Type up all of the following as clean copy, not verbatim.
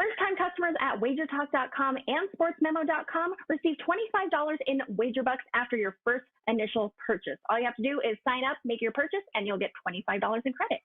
First-time customers at WagerTalk.com and SportsMemo.com receive $25 in wager bucks after your first initial purchase. All you have to do is sign up, make your purchase, and you'll get $25 in credit.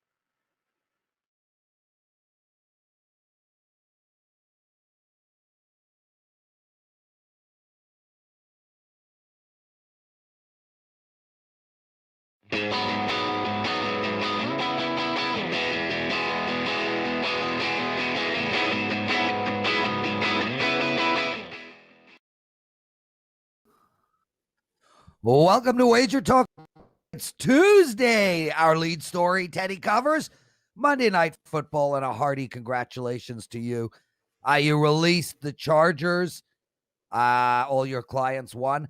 Well, welcome to Wager Talk. It's Tuesday. Our lead story, Teddy covers Monday Night Football, and a hearty congratulations to you. You released the Chargers. All your clients won.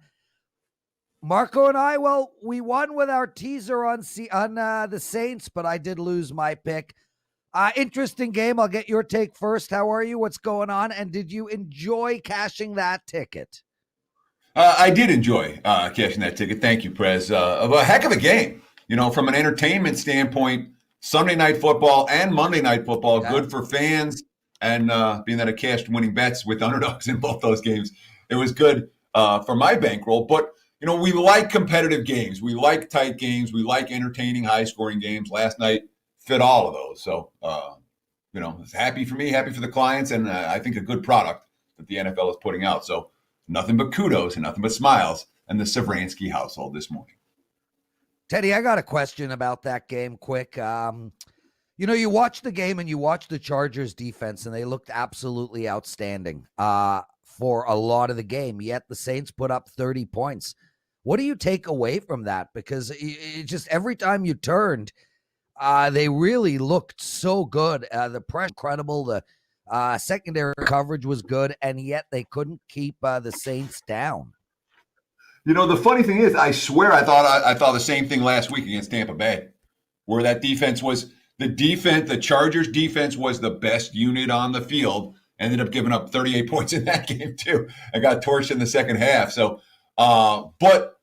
Marco and I, well, we won with our teaser on the Saints, but I did lose my pick. Interesting game. I'll get your take first. How are you? What's going on? And did you enjoy cashing that ticket? I did enjoy cashing that ticket. Thank you, Prez. A heck of a game. You know, from an entertainment standpoint, Sunday Night Football and Monday Night Football, good for fans. And being that I cashed winning bets with underdogs in both those games, it was good for my bankroll. But, you know, we like competitive games. We like tight games. We like entertaining, high-scoring games. Last night fit all of those. So, you know, it's happy for me, happy for the clients, and I think a good product that the NFL is putting out. So, nothing but kudos and nothing but smiles in the Savransky household this morning. Teddy, I got a question about that game quick. You know, you watch the game and you watch the Chargers defense, and they looked absolutely outstanding for a lot of the game, yet the Saints put up 30 points. What do you take away from that? Because it just every time you turned, they really looked so good. The press incredible, the secondary coverage was good, and yet they couldn't keep the Saints down. You know, the funny thing is, I swear I thought the same thing last week against Tampa Bay, where that defense was the Chargers defense was the best unit on the field. Ended up giving up 38 points in that game too. I got torched in the second half. So, but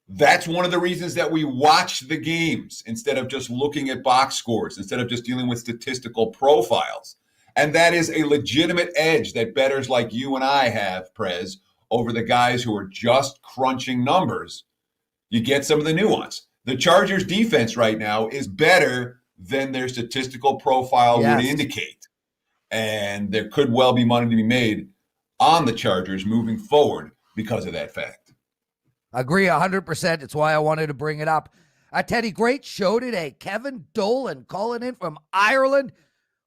that's one of the reasons that we watch the games instead of just looking at box scores, instead of just dealing with statistical profiles. And that is a legitimate edge that bettors like you and I have, Prez, over the guys who are just crunching numbers. You get some of the nuance. The Chargers defense right now is better than their statistical profile would indicate. And there could well be money to be made on the Chargers moving forward because of that fact. Agree 100%. It's why I wanted to bring it up. Teddy, great show today. Kevin Dolan calling in from Ireland.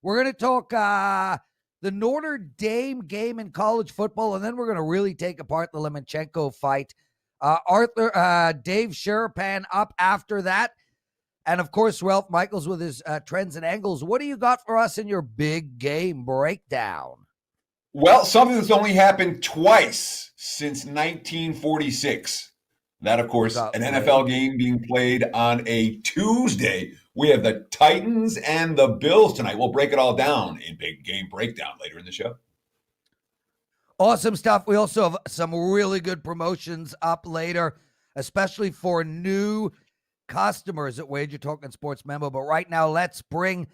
We're going to talk the Notre Dame game in college football, and then we're going to really take apart the Lomachenko fight. Dave Sherapan up after that. And, of course, Ralph Michaels with his trends and angles. What do you got for us in your big game breakdown? Well, something that's only happened twice since 1946. That, of course, an NFL game being played on a Tuesday. We have the Titans and the Bills tonight. We'll break it all down in Big Game Breakdown later in the show. Awesome stuff. We also have some really good promotions up later, especially for new customers at WagerTalk and Sports Memo. But right now, let's bring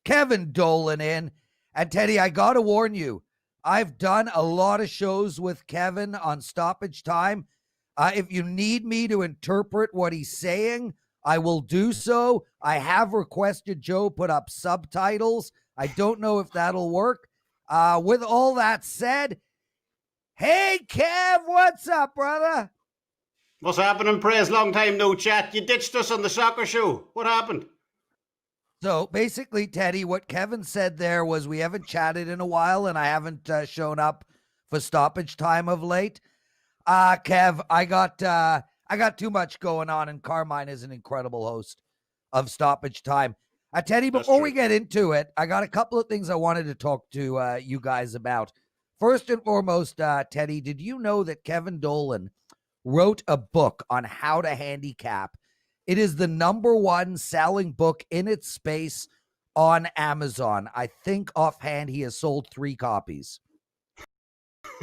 Kevin Dolan in. And Teddy, I got to warn you, I've done a lot of shows with Kevin on stoppage time. If you need me to interpret what he's saying, I will do so. I have requested Joe put up subtitles. I don't know if that'll work. With all that said, hey, Kev, what's up, brother? What's happening, Prez? Long time no chat. You ditched us on the soccer show. What happened? So basically, Teddy, what Kevin said there was we haven't chatted in a while, and I haven't shown up for stoppage time of late. Kev, I got too much going on, and Carmine is an incredible host of stoppage time. Teddy, before we get into it, I got a couple of things I wanted to talk to you guys about. First and foremost, Teddy, did you know that Kevin Dolan wrote a book on how to handicap? It is the #1 selling book in its space on Amazon. I think offhand he has sold 3 copies.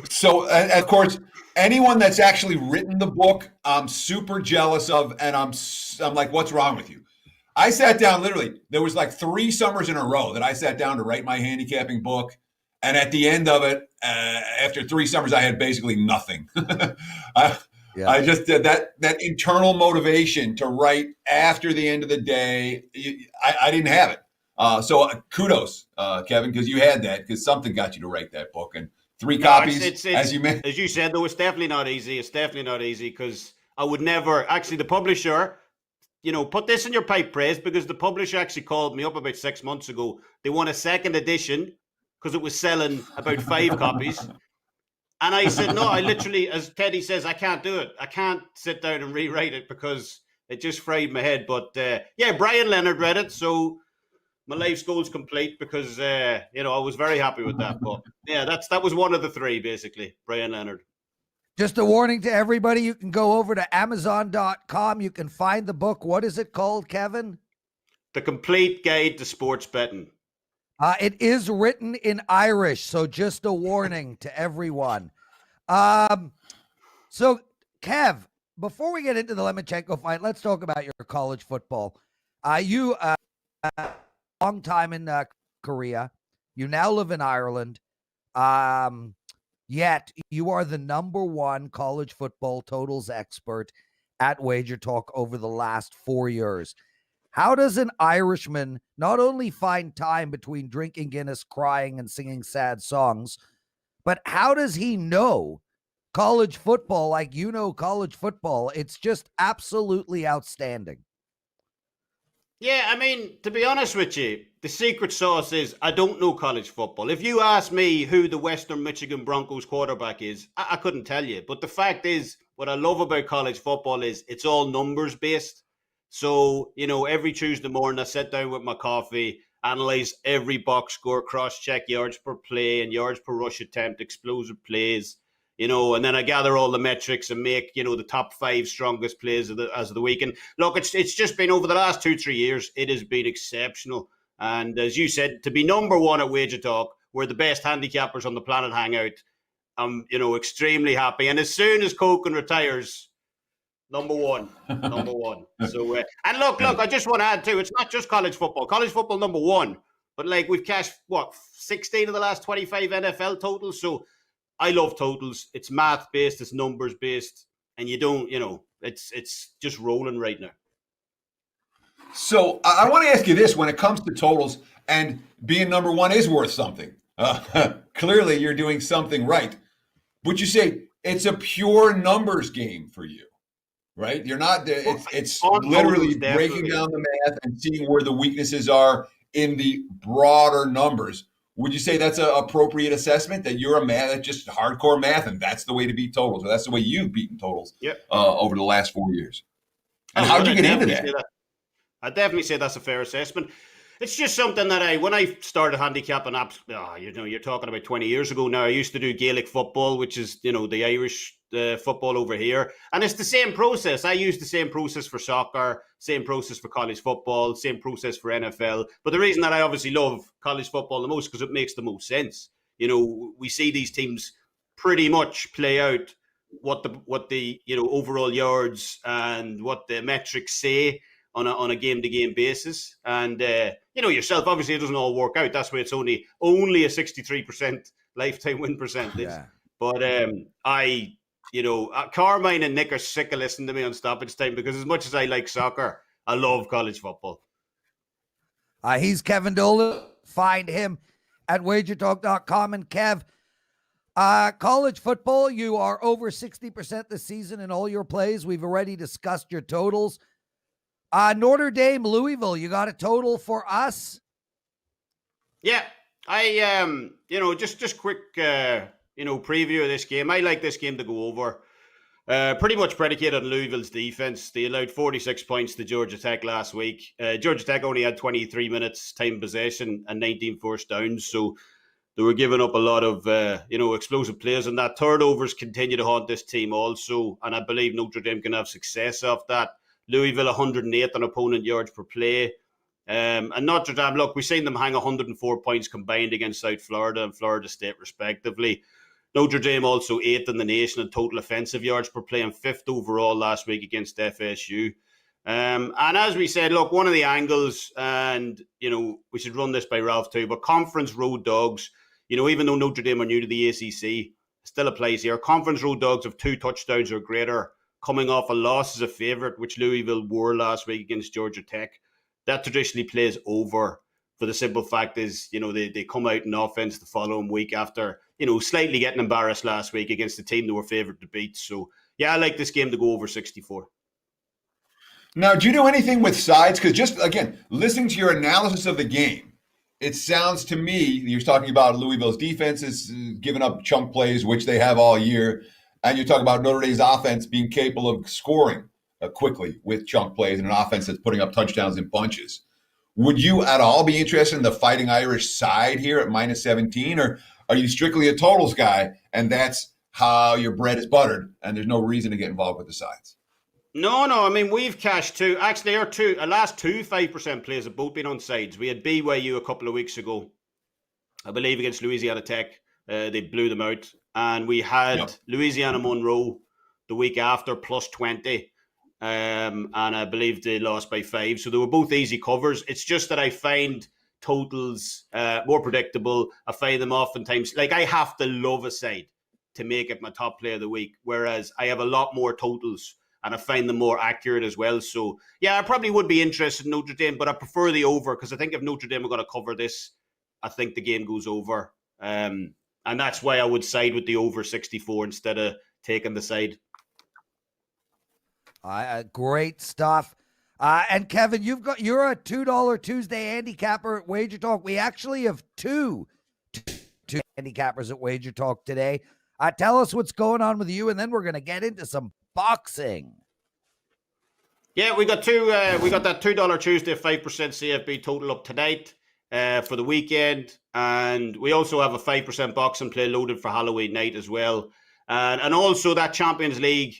So, of course, anyone that's actually written the book, I'm super jealous of, and I'm like, what's wrong with you? I sat down, literally, there was like 3 summers in a row that I sat down to write my handicapping book, And at the end of it, after 3 summers, I had basically nothing. I just did that internal motivation to write after the end of the day. I didn't have it. So kudos, Kevin, because you had that, because something got you to write that book. And 3 copies, as you mentioned. As you said, though, it's definitely not easy. It's definitely not easy, because I would never, actually, the publisher, put this in your pipe, Prez, because the publisher actually called me up about 6 months ago. They want a second edition because it was selling about 5 copies. And I said, no, I literally, as Teddy says, I can't do it. I can't sit down and rewrite it because it just fried my head. But Brian Leonard read it. So my life's goal's complete, because, I was very happy with that. But yeah, that was one of the 3, basically, Brian Leonard. Just a warning to everybody, you can go over to Amazon.com. You can find the book. What is it called, Kevin? The Complete Guide to Sports Betting. It is written in Irish, so just a warning to everyone. So, Kev, before we get into the Lomachenko fight, let's talk about your college football. You long time in Korea. You now live in Ireland. Yet you are the #1 college football totals expert at WagerTalk over the last 4 years. How does an Irishman not only find time between drinking Guinness, crying, and singing sad songs, but how does he know college football like you know college football? It's just absolutely outstanding. Yeah, I mean, to be honest with you, the secret sauce is I don't know college football. If you ask me who the Western Michigan Broncos quarterback is, I couldn't tell you. But the fact is, what I love about college football is it's all numbers based. So, every Tuesday morning I sit down with my coffee, analyze every box score, cross-check yards per play and yards per rush attempt, explosive plays, and then I gather all the metrics and make, the top 5 strongest plays as of the week. And look, it's just been over the last 2-3 years, it has been exceptional. And as you said, to be #1 at WagerTalk, where the best handicappers on the planet hang out, I'm, extremely happy. And as soon as Koken retires, #1. So, and look, I just want to add too, it's not just college football. College football #1, but we've cashed 16 of the last 25 NFL totals. So I love totals. It's math based, it's numbers based, and you don't, it's just rolling right now. So I want to ask you this: when it comes to totals, and being #1 is worth something. Clearly, you're doing something right. Would you say it's a pure numbers game for you? Right? You're not, it's literally breaking down the math and seeing where the weaknesses are in the broader numbers. Would you say that's an appropriate assessment, that you're a man that's just hardcore math and that's the way to beat totals, or that's the way you've beaten totals over the last 4 years? And how did you get into that? I definitely say that's a fair assessment. It's just something that when I started handicapping apps, you're talking about 20 years ago now, I used to do Gaelic football, which is, the Irish football over here. And it's the same process. I use the same process for soccer, same process for college football, same process for NFL. But the reason that I obviously love college football the most, because it makes the most sense. We see these teams pretty much play out what the overall yards and what the metrics say on a game-to-game basis. And, yourself, obviously it doesn't all work out. That's why it's only a 63% lifetime win percentage. Yeah. But Carmine and Nick are sick of listening to me on stoppage time, because as much as I like soccer, I love college football. He's Kevin Dolan. Find him at WagerTalk.com. And Kev, college football, you are over 60% this season in all your plays. We've already discussed your totals. Notre Dame, Louisville, you got a total for us? Yeah, I just quick preview of this game. I like this game to go over. Pretty much predicated on Louisville's defense. They allowed 46 points to Georgia Tech last week. Georgia Tech only had 23 minutes time possession and 19 first downs, so they were giving up a lot of explosive plays, and that turnovers continue to haunt this team also. And I believe Notre Dame can have success off that. Louisville 108 on opponent yards per play. And Notre Dame, look, we've seen them hang 104 points combined against South Florida and Florida State, respectively. Notre Dame also 8th in the nation in total offensive yards per play and 5th overall last week against FSU. And as we said, look, one of the angles, and, we should run this by Ralph too, but conference road dogs, even though Notre Dame are new to the ACC, still applies here. Conference Road Dogs of 2 touchdowns or greater, coming off a loss as a favourite, which Louisville were last week against Georgia Tech. That traditionally plays over, for the simple fact is, they come out in offense the following week after, slightly getting embarrassed last week against the team they were favoured to beat. So, yeah, I like this game to go over 64. Now, do you do anything with sides? Because just, again, listening to your analysis of the game, it sounds to me, you're talking about Louisville's defense is giving up chunk plays, which they have all year. And you're talking about Notre Dame's offense being capable of scoring quickly with chunk plays and an offense that's putting up touchdowns in bunches. Would you at all be interested in the Fighting Irish side here at minus 17? Or are you strictly a totals guy and that's how your bread is buttered and there's no reason to get involved with the sides? No. I mean, we've cashed two. Actually, our last 2 5% plays have both been on sides. We had BYU a couple of weeks ago, I believe, against Louisiana Tech. They blew them out. And we had Louisiana Monroe the week after, plus 20. And I believe they lost by 5. So they were both easy covers. It's just that I find totals more predictable. I find them oftentimes, like, I have to love a side to make it my top play of the week, whereas I have a lot more totals and I find them more accurate as well. So, yeah, I probably would be interested in Notre Dame, but I prefer the over because I think if Notre Dame are going to cover this, I think the game goes over. And that's why I would side with the over 64 instead of taking the side. Great stuff. And Kevin, you're a $2 Tuesday handicapper at WagerTalk. We actually have two handicappers at WagerTalk today. Tell us what's going on with you, and then we're going to get into some boxing. Yeah, we got we got that $2 Tuesday 5% CFB total up tonight for the weekend, and we also have a 5% boxing play loaded for Halloween night as well, and also that Champions League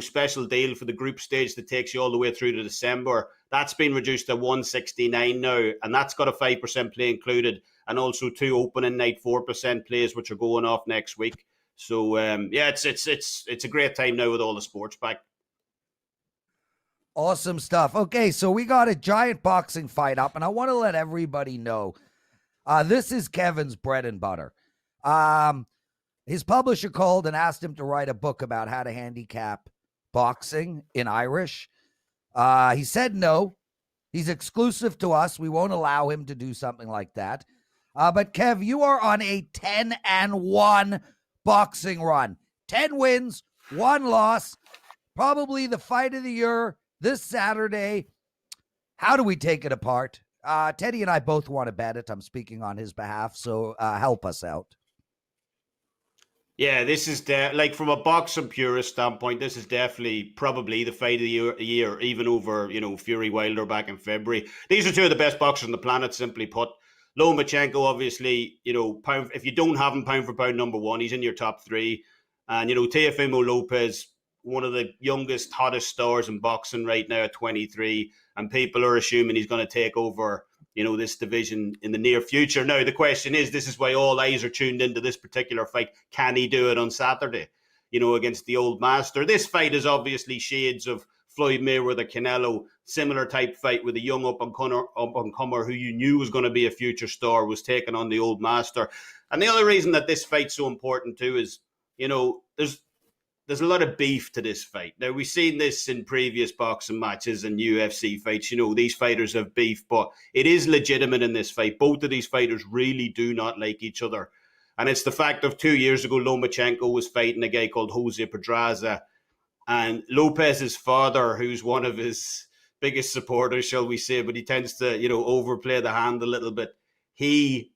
special deal for the group stage that takes you all the way through to December. That's been reduced to 169 now, and that's got a 5% play included, and also 2 opening night 4% plays which are going off next week. So it's a great time now with all the sports back. Awesome stuff. Okay, so we got a giant boxing fight up, and I want to let everybody know this is Kevin's bread and butter. His publisher called and asked him to write a book about how to handicap boxing in Irish. He said no. He's exclusive to us. We won't allow him to do something like that. But Kev, you are on a 10-1 boxing run. 10 wins, 1 loss. Probably the fight of the year this Saturday. How do we take it apart? Teddy and I both want to bet it. I'm speaking on his behalf, so help us out. Yeah, this is like from a boxing purist standpoint, this is definitely probably the fight of the year, even over, Fury Wilder back in February. These are 2 of the best boxers on the planet, simply put. Lomachenko, obviously, pound, if you don't have him pound for pound number 1, he's in your top 3. And, Teofimo Lopez, one of the youngest, hottest stars in boxing right now at 23. And people are assuming he's going to take over, this division in the near future. Now, the question is, this is why all eyes are tuned into this particular fight. Can he do it on Saturday, against the old master? This fight is obviously shades of Floyd Mayweather, Canelo, similar type fight with a young up-and-comer who you knew was going to be a future star, was taking on the old master. And the other reason that this fight's so important too is, there's a lot of beef to this fight. Now, we've seen this in previous boxing matches and UFC fights. These fighters have beef, but it is legitimate in this fight. Both of these fighters really do not like each other. And it's the fact of 2 years ago, Lomachenko was fighting a guy called Jose Pedraza. And Lopez's father, who's one of his biggest supporters, shall we say, but he tends to, overplay the hand a little bit. He,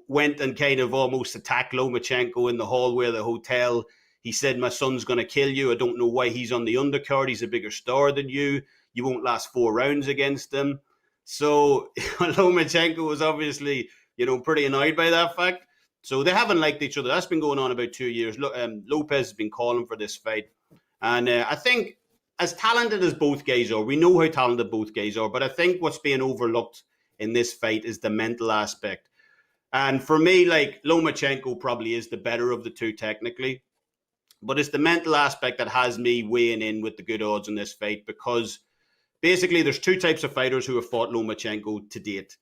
went and kind of almost attacked Lomachenko in the hallway of the hotel. He said, my son's going to kill you. I don't know why he's on the undercard. He's a bigger star than you. You won't last 4 rounds against him. So Lomachenko was obviously, pretty annoyed by that fact. So they haven't liked each other. That's been going on about 2 years. Lopez has been calling for this fight. And I think as talented as both guys are, we know how talented both guys are, but I think what's being overlooked in this fight is the mental aspect. And for me, Lomachenko probably is the better of the 2 technically. But it's the mental aspect that has me weighing in with the good odds in this fight, because basically there's 2 types of fighters who have fought Lomachenko to date.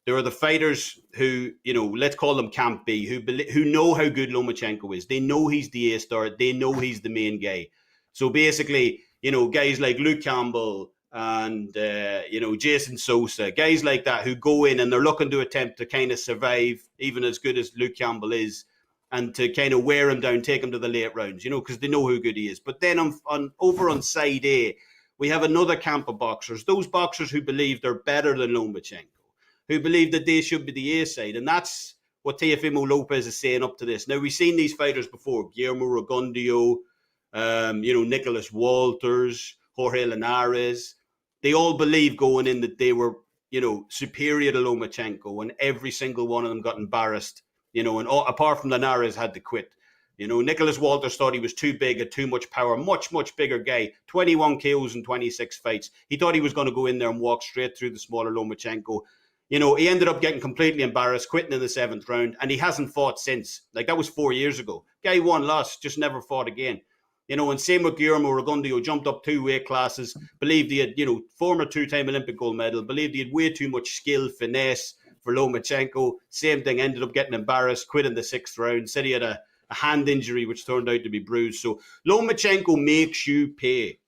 There are the fighters who, let's call them Camp B, who know how good Lomachenko is. They know he's the A-star. They know he's the main guy. So basically, guys like Luke Campbell and, Jason Sosa, guys like that who go in and they're looking to attempt to kind of survive, even as good as Luke Campbell is, and to kind of wear him down, take him to the late rounds, because they know how good he is. But then over on side A, we have another camp of boxers, those boxers who believe they're better than Lomachenko, who believe that they should be the A side. And that's what Teofimo Lopez is saying up to this. Now, we've seen these fighters before, Guillermo Rigondeaux, Nicholas Walters, Jorge Linares. They all believe going in that they were, superior to Lomachenko, and every single one of them got embarrassed, and apart from Linares had to quit. Nicholas Walters thought he was too big, had too much power, much, much bigger guy, 21 KOs in 26 fights. He thought he was going to go in there and walk straight through the smaller Lomachenko. He ended up getting completely embarrassed, quitting in the 7th round, and he hasn't fought since. Like, that was 4 years ago. Guy won, lost, just never fought again. And same with Guillermo Rigondeaux, jumped up 2 weight classes, believed he had, former 2-time Olympic gold medal, believed he had way too much skill, finesse for Lomachenko. Same thing, ended up getting embarrassed, quit in the 6th round, said he had a hand injury, which turned out to be bruised. So Lomachenko makes you pay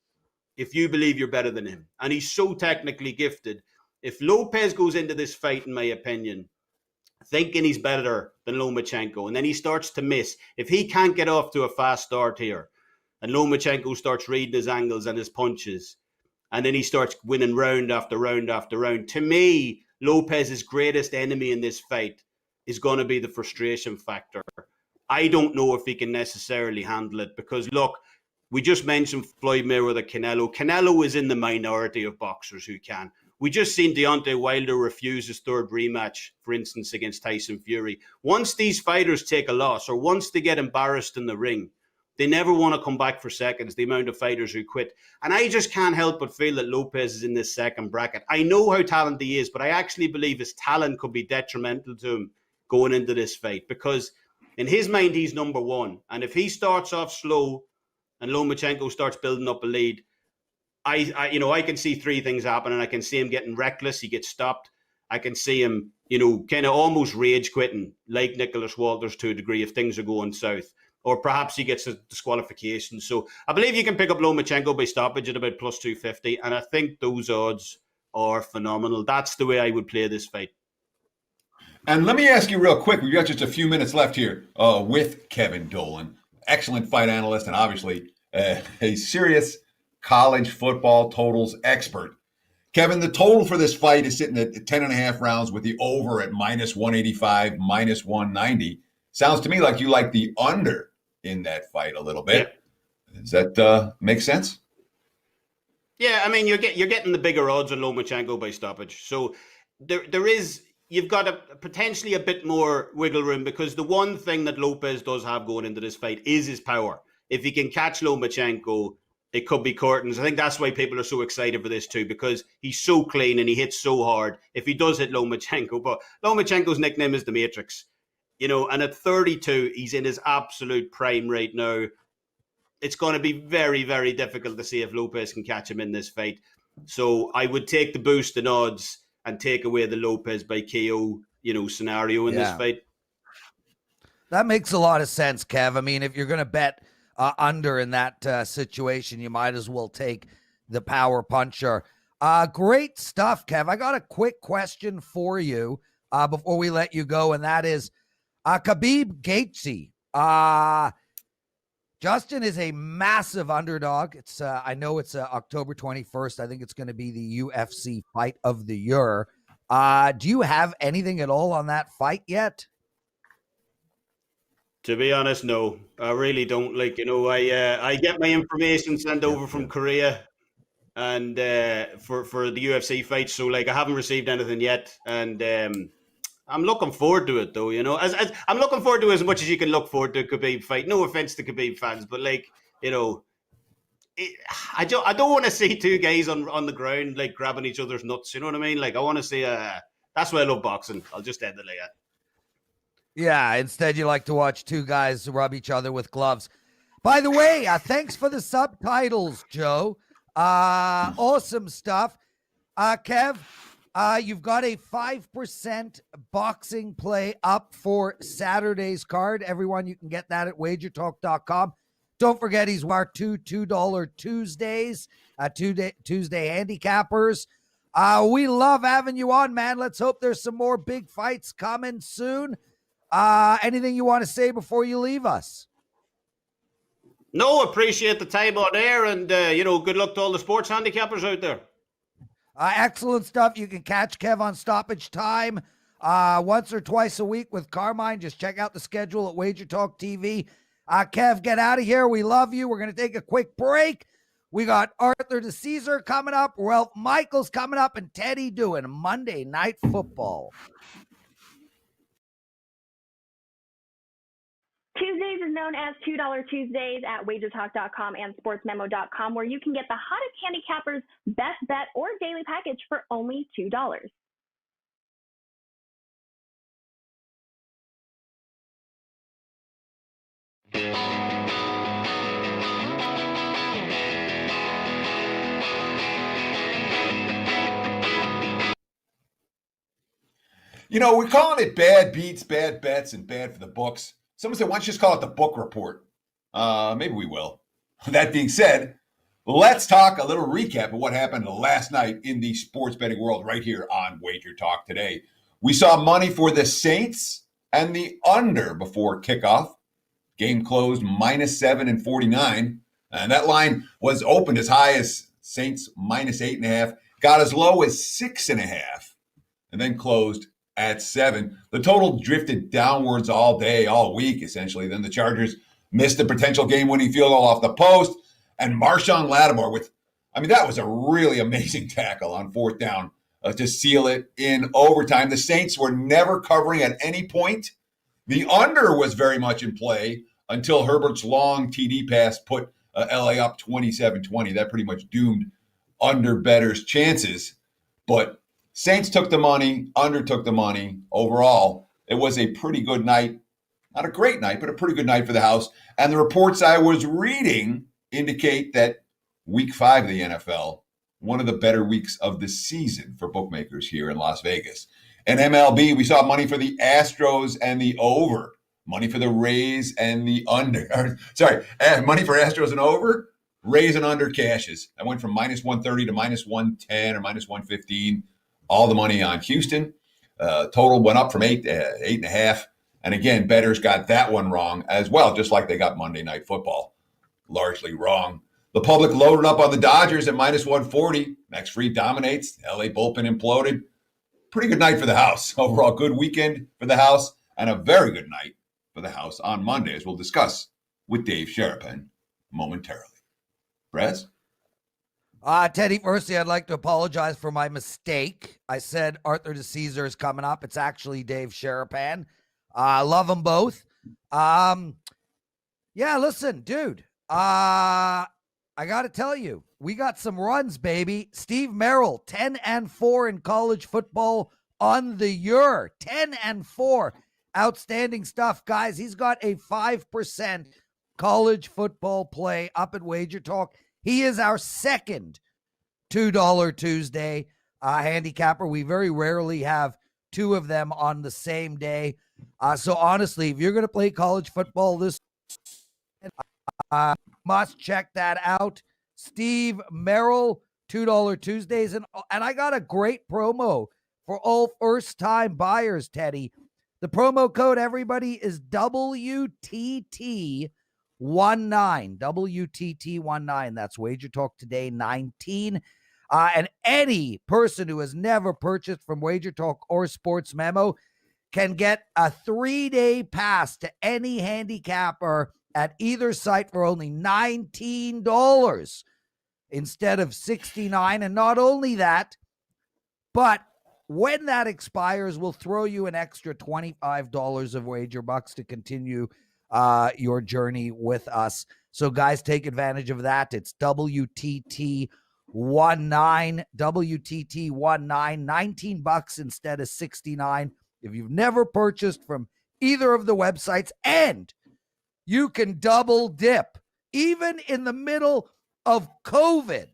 if you believe you're better than him. And he's so technically gifted. If Lopez goes into this fight, in my opinion, thinking he's better than Lomachenko, and then he starts to miss, if he can't get off to a fast start here, and Lomachenko starts reading his angles and his punches, and then he starts winning round after round after round, to me, Lopez's greatest enemy in this fight is going to be the frustration factor. I don't know if he can necessarily handle it because, look, we just mentioned Floyd Mayweather, Canelo. Canelo is in the minority of boxers who can. We just seen Deontay Wilder refuse his 3rd rematch, for instance, against Tyson Fury. Once these fighters take a loss or once they get embarrassed in the ring, they never want to come back for seconds, the amount of fighters who quit. And I just can't help but feel that Lopez is in this second bracket. I know how talented he is, but I actually believe his talent could be detrimental to him going into this fight because in his mind, he's number one. And if he starts off slow and Lomachenko starts building up a lead, I can see 3 things happening. I can see him getting reckless. He gets stopped. I can see him, kind of almost rage quitting like Nicholas Walters to a degree if things are going south. Or perhaps he gets a disqualification. So I believe you can pick up Lomachenko by stoppage at about plus 250. And I think those odds are phenomenal. That's the way I would play this fight. And let me ask you real quick. We've got just a few minutes left here with Kevin Dolan, excellent fight analyst and obviously a serious college football totals expert. Kevin, the total for this fight is sitting at 10.5 rounds with the over at minus 185, minus 190. Sounds to me like you like the under in that fight a little bit. Yeah. Does that make sense? Yeah, I mean, you're getting the bigger odds on Lomachenko by stoppage. So you've got potentially a bit more wiggle room because the one thing that Lopez does have going into this fight is his power. If he can catch Lomachenko, it could be curtains. I think that's why people are so excited for this too, because he's so clean and he hits so hard. If he does hit Lomachenko, but Lomachenko's nickname is the Matrix, and at 32, he's in his absolute prime right now. It's going to be very, very difficult to see if Lopez can catch him in this fight. So I would take the boost in odds and take away the Lopez by KO, scenario in this fight. That makes a lot of sense, Kev. I mean, if you're going to bet under in that situation, you might as well take the power puncher. Great stuff, Kev. I got a quick question for you before we let you go, and that is Khabib Gaethje. Justin is a massive underdog. It's I know it's October 21st. I think it's going to be the UFC fight of the year. Do you have anything at all on that fight yet? To be honest, no. I really don't. I get my information sent over from Korea and for the UFC fight. So I haven't received anything yet. And I'm looking forward to it, though. As I'm looking forward to it as much as you can look forward to a Khabib fight. No offense to Khabib fans, but I don't want to see 2 guys on the ground grabbing each other's nuts. You know what I mean? I want to see that's why I love boxing. I'll just end it like that. Yeah. Instead, you like to watch 2 guys rub each other with gloves. By the way, thanks for the subtitles, Joe. Awesome stuff. Kev, You've got a 5% boxing play up for Saturday's card. Everyone, you can get that at WagerTalk.com. Don't forget, he's our $2 Tuesdays, Tuesday handicappers. We love having you on, man. Let's hope there's some more big fights coming soon. Anything you want to say before you leave us? No, appreciate the time on air, and good luck to all the sports handicappers out there. Excellent stuff. You can catch Kev on Stoppage Time once or twice a week with Carmine. Just check out the schedule at WagerTalk TV. Kev, get out of here. We love you. We're going to take a quick break. We got Arthur DeCesar coming up, Ralph Michaels coming up, and Teddy doing Monday Night Football. Tuesdays is known as $2 Tuesdays at WagerTalk.com and SportsMemo.com, where you can get the hottest handicappers' best bet or daily package for only $2. We're calling it bad beats, bad bets, and bad for the books. Someone said, why don't you just call it the book report? Maybe we will. That being said, let's talk a little recap of what happened last night in the sports betting world right here on Wager Talk Today. We saw money for the Saints and the under before kickoff. Game closed -7 and 49. And that line was opened as high as Saints -8.5, got as low as 6.5, and then closed at 7. The total drifted downwards all day, all week, essentially. Then the Chargers missed a potential game-winning field goal off the post. And Marshawn Lattimore that was a really amazing tackle on fourth down to seal it in overtime. The Saints were never covering at any point. The under was very much in play until Herbert's long TD pass put LA up 27-20. That pretty much doomed under bettors' chances. But Saints took the money, under took the money. Overall, it was a pretty good night. Not a great night, but a pretty good night for the house. And the reports I was reading indicate that week 5 of the NFL, one of the better weeks of the season for bookmakers here in Las Vegas. And MLB, we saw money for the Astros and the over. Money for the Rays and the under. Money for Astros and over. Rays and under cashes. I went from -130 to -110 or -115. All the money on Houston. Total went up from 8.5. And again, bettors got that one wrong as well, just like they got Monday Night Football largely wrong. The public loaded up on the Dodgers at -140. Max Fried dominates. LA bullpen imploded. Pretty good night for the house. Overall, good weekend for the house and a very good night for the house on Monday, as we'll discuss with Dave Sharapan momentarily. Prez? Teddy, firstly, I'd like to apologize for my mistake. I said Arthur DeCesar is coming up. It's actually Dave Sharapan. I love them both. Listen, dude. I got to tell you, we got some runs, baby. Steve Merrill, 10-4 in college football on the year. 10-4. Outstanding stuff, guys. He's got a 5% college football play up at Wager Talk. He is our second $2 Tuesday handicapper. We very rarely have two of them on the same day. So honestly, if you're going to play college football this must check that out. Steve Merrill, $2 Tuesdays. And I got a great promo for all first-time buyers, Teddy. The promo code, everybody, is WTT19. WTT19. That's Wager Talk Today 19. And any person who has never purchased from Wager Talk or Sports Memo can get a 3-day pass to any handicapper at either site for only $19 instead of $69. And not only that, but when that expires, we'll throw you an extra $25 of wager bucks to continue your journey with us. So guys, take advantage of that. It's WTT19, WTT19, $19 instead of $69. If you've never purchased from either of the websites, and you can double dip, even in the middle of COVID,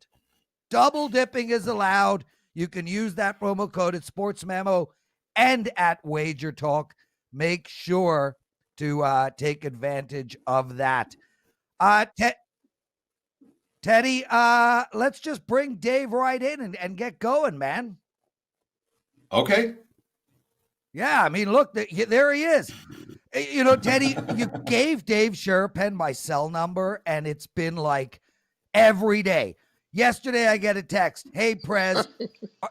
double dipping is allowed. You can use that promo code at Sports Memo and at Wager Talk. Make sure to take advantage of that. Teddy, let's just bring Dave right in and get going, man. Okay. Yeah, I mean, look, there he is. You know, Teddy, you gave Dave Sherapen my cell number, and it's been like every day. Yesterday, I get a text. Hey, Prez,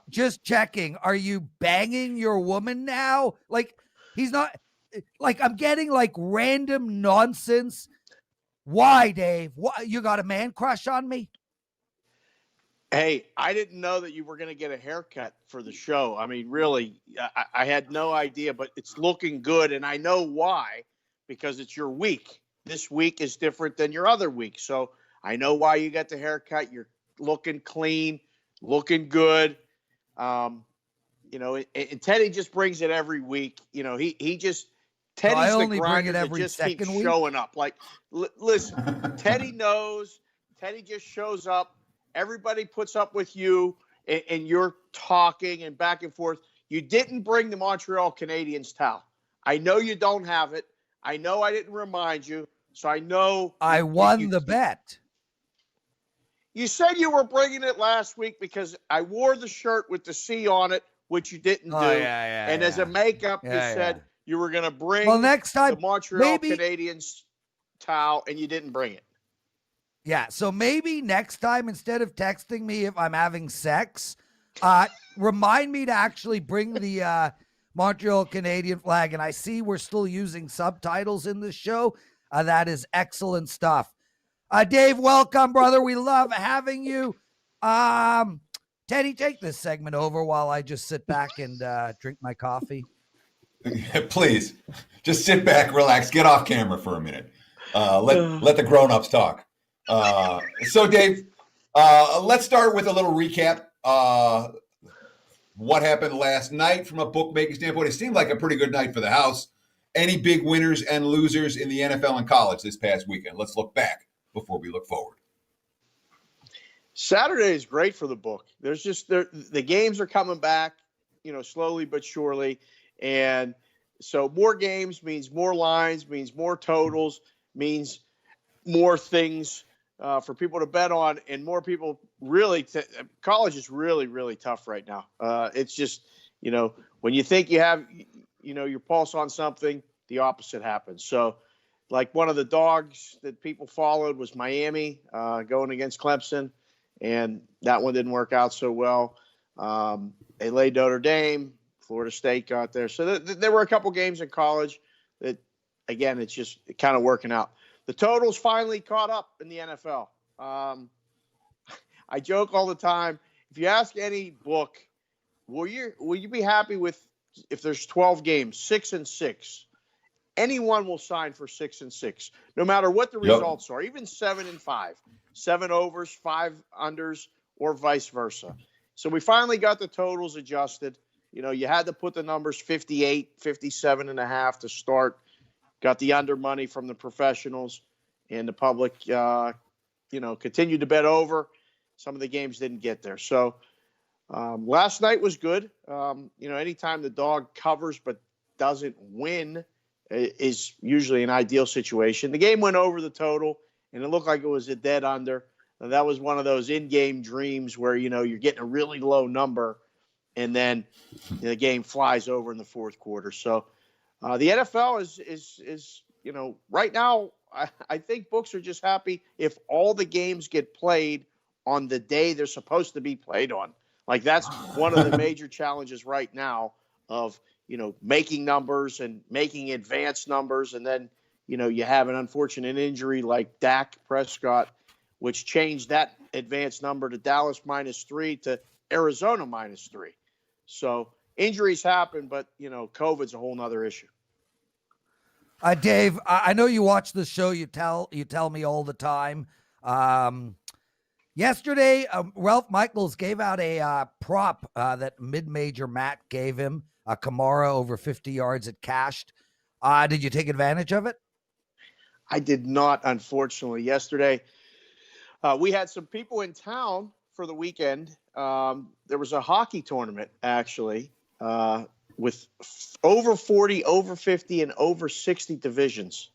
just checking. Are you banging your woman now? Like, he's not, like, I'm getting like random nonsense. Why, Dave? What, you got a man crush on me? Hey, I didn't know that you were going to get a haircut for the show. I mean, really, I had no idea, but it's looking good. And I know why, because it's your week. This week is different than your other week. So I know why you got the haircut. You're looking clean, looking good. You know, and Teddy just brings it every week. You know, he just, Teddy's the grinder that just keeps showing up. Like, listen, Teddy knows. Teddy just shows up. Everybody puts up with you, and you're talking and back and forth. You didn't bring the Montreal Canadiens towel. I know you don't have it. I know I didn't remind you, so I know. I won the bet. You said you were bringing it last week because I wore the shirt with the C on it, which you didn't do. And as a makeup, you said you were going to bring next time, the Montreal Canadiens towel, and you didn't bring it. Yeah, so maybe next time, instead of texting me if I'm having sex, remind me to actually bring the Montreal Canadian flag. And I see we're still using subtitles in the show. That is excellent stuff. Dave, welcome, brother. We love having you. Teddy, take this segment over while I just sit back and drink my coffee. Please, just sit back, relax, get off camera for a minute. Let the grown-ups talk. So Dave, let's start with a little recap. What happened last night from a bookmaking standpoint? It seemed like a pretty good night for the house. Any big winners and losers in the NFL and college this past weekend? Let's look back before we look forward. Saturday is great for the book. There's just the games are coming back, you know, slowly but surely. And so more games means more lines, means more totals, means more things for people to bet on, and more people really college is really, really tough right now. It's just, you know, when you think you have, you know, your pulse on something, the opposite happens. So like one of the dogs that people followed was Miami going against Clemson, and that one didn't work out so well. They laid Notre Dame, Florida State got there. So there were a couple games in college that, again, it's just kind of working out. The totals finally caught up in the NFL. I joke all the time. If you ask any book, will you be happy with if there's 12 games, 6-6? Anyone will sign for 6-6, no matter what the results are, even 7-5, 7 overs, 5 unders, or vice versa. So we finally got the totals adjusted. You know, you had to put the numbers 58, 57.5 to start. Got the under money from the professionals, and the public, you know, continued to bet over. Some of the games didn't get there. So last night was good. You know, anytime the dog covers but doesn't win is usually an ideal situation. The game went over the total, and it looked like it was a dead under. And that was one of those in-game dreams where, you know, you're getting a really low number, and then the game flies over in the fourth quarter. So the NFL is you know, right now, I think books are just happy if all the games get played on the day they're supposed to be played on. Like, that's one of the major challenges right now of, you know, making numbers and making advanced numbers. And then, you know, you have an unfortunate injury like Dak Prescott, which changed that advanced number to Dallas -3 to Arizona -3. So injuries happen, but, you know, COVID's a whole nother issue. Dave, I know you watch the show. You tell me all the time. Yesterday, Ralph Michaels gave out a prop that mid-major Matt gave him, a Kamara over 50 yards. It cashed. Did you take advantage of it? I did not, unfortunately. Yesterday, we had some people in town for the weekend, there was a hockey tournament actually with over 40, over 50, and over 60 divisions,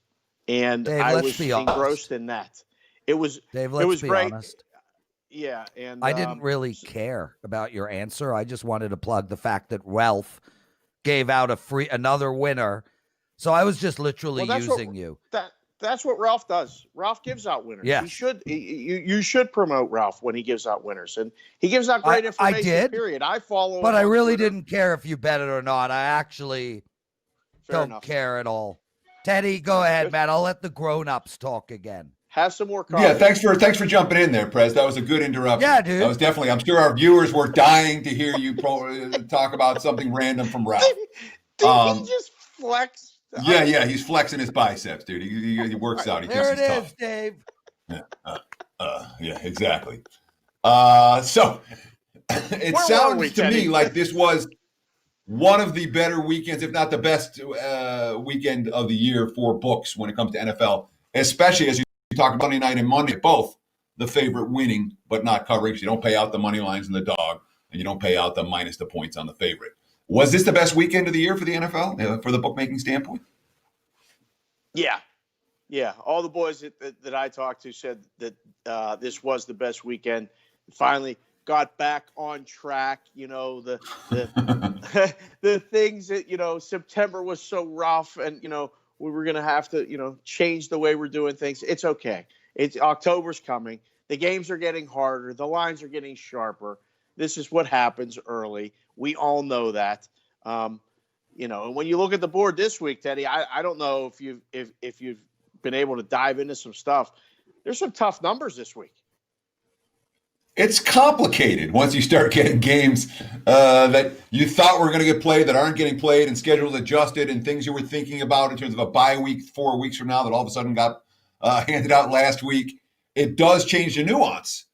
and Dave, I let's was be honest. engrossed in that. It was Dave, it let's was be great. honest. Yeah, and I didn't really care about your answer. I just wanted to plug the fact that Ralph gave out another winner. So I was just literally using you. That's what Ralph does. Ralph gives out winners. Yes. He should. You should promote Ralph when he gives out winners, and he gives out great information. I did. Period. I follow, but him I on really Twitter. didn't care if you bet it or not. I actually don't care at all. Teddy, go ahead, man. I'll let the grown-ups talk again. Have some more coffee. Yeah, thanks for jumping in there, Prez. That was a good interruption. Yeah, dude. That was definitely. I'm sure our viewers were dying to hear you talk about something random from Ralph. Did he just flex? Yeah, he's flexing his biceps, dude. He works out. He There thinks it he's is, Dave. Yeah, exactly. So it Where were sounds we, to Teddy? me like this was one of the better weekends, if not the best weekend of the year for books when it comes to NFL, especially as you talk Monday night and Monday, both the favorite winning but not covering. You don't pay out the money lines and the dog, and you don't pay out the minus the points on the favorite. Was this the best weekend of the year for the NFL, for the bookmaking standpoint? Yeah. All the boys that I talked to said that this was the best weekend. Finally got back on track. The the things that September was so rough, and we were gonna have to change the way we're doing things. It's okay. October's coming. The games are getting harder. The lines are getting sharper. This is what happens early. We all know that. And when you look at the board this week, Teddy, I don't know if you've been able to dive into some stuff. There's some tough numbers this week. It's complicated once you start getting games that you thought were going to get played that aren't getting played, and schedules adjusted, and things you were thinking about in terms of a bye week 4 weeks from now that all of a sudden got handed out last week. It does change the nuance.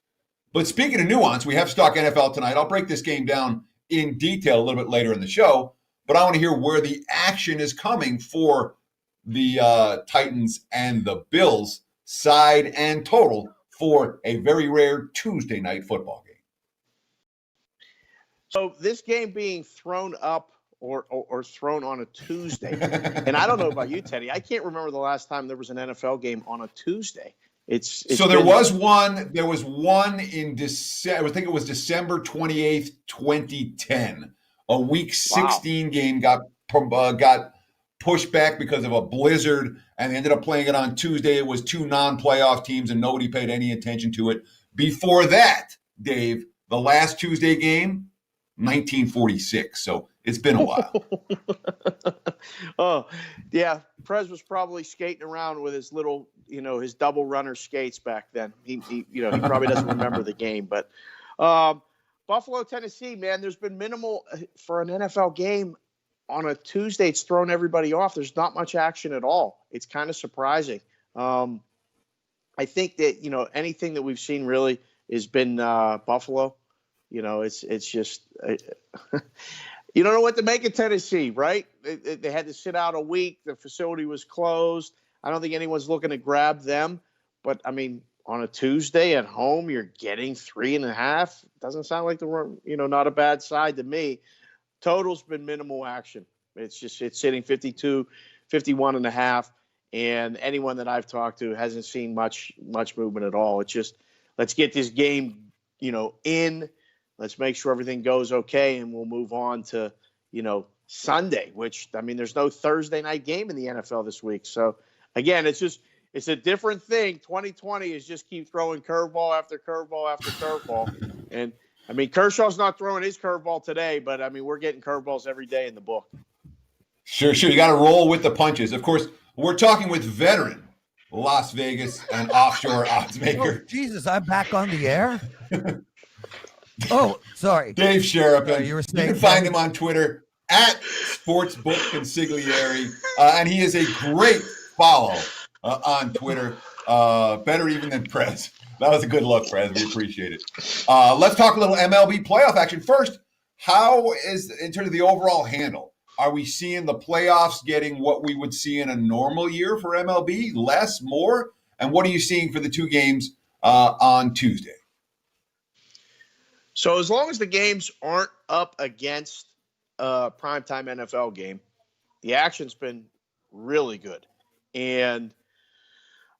But speaking of nuance, we have Stock NFL tonight. I'll break this game down in detail a little bit later in the show, but I want to hear where the action is coming for the Titans and the Bills side and total for a very rare Tuesday night football game. So this game being thrown up or thrown on a Tuesday, and I don't know about you, Teddy, I can't remember the last time there was an NFL game on a Tuesday. There was one. There was one in December. I think it was December 28th, 2010. A Week 16 game got pushed back because of a blizzard, and they ended up playing it on Tuesday. It was two non-playoff teams, and nobody paid any attention to it. Before that, Dave, the last Tuesday game, 1946. So it's been a while. Oh, yeah. Prez was probably skating around with his little, his double runner skates back then. He probably doesn't remember the game. But Buffalo, Tennessee, man, there's been minimal for an NFL game on a Tuesday. It's thrown everybody off. There's not much action at all. It's kind of surprising. I think that, anything that we've seen really has been Buffalo. It's just you don't know what to make of Tennessee, right? They had to sit out a week. The facility was closed. I don't think anyone's looking to grab them. But, I mean, on a Tuesday at home, you're getting 3.5. Doesn't sound like not a bad side to me. Total's been minimal action. It's sitting 52, 51.5. And anyone that I've talked to hasn't seen much movement at all. It's just, let's get this game, in. Let's make sure everything goes okay, and we'll move on to, Sunday, which, I mean, there's no Thursday night game in the NFL this week. So, again, it's a different thing. 2020 is just keep throwing curveball after curveball after curveball. And, I mean, Kershaw's not throwing his curveball today, but, I mean, we're getting curveballs every day in the book. Sure. You got to roll with the punches. Of course, we're talking with veteran Las Vegas and offshore odds maker. Oh, Jesus, I'm back on the air? Oh, sorry. Dave Sheridan. You can find him on Twitter at Sportsbook_Consigliere. And he is a great follow on Twitter. Better even than Prez. That was a good look, Prez. We appreciate it. Let's talk a little MLB playoff action. First, how is, in terms of the overall handle, are we seeing the playoffs getting what we would see in a normal year for MLB? Less, more? And what are you seeing for the two games on Tuesday? So as long as the games aren't up against a primetime NFL game, the action's been really good. And,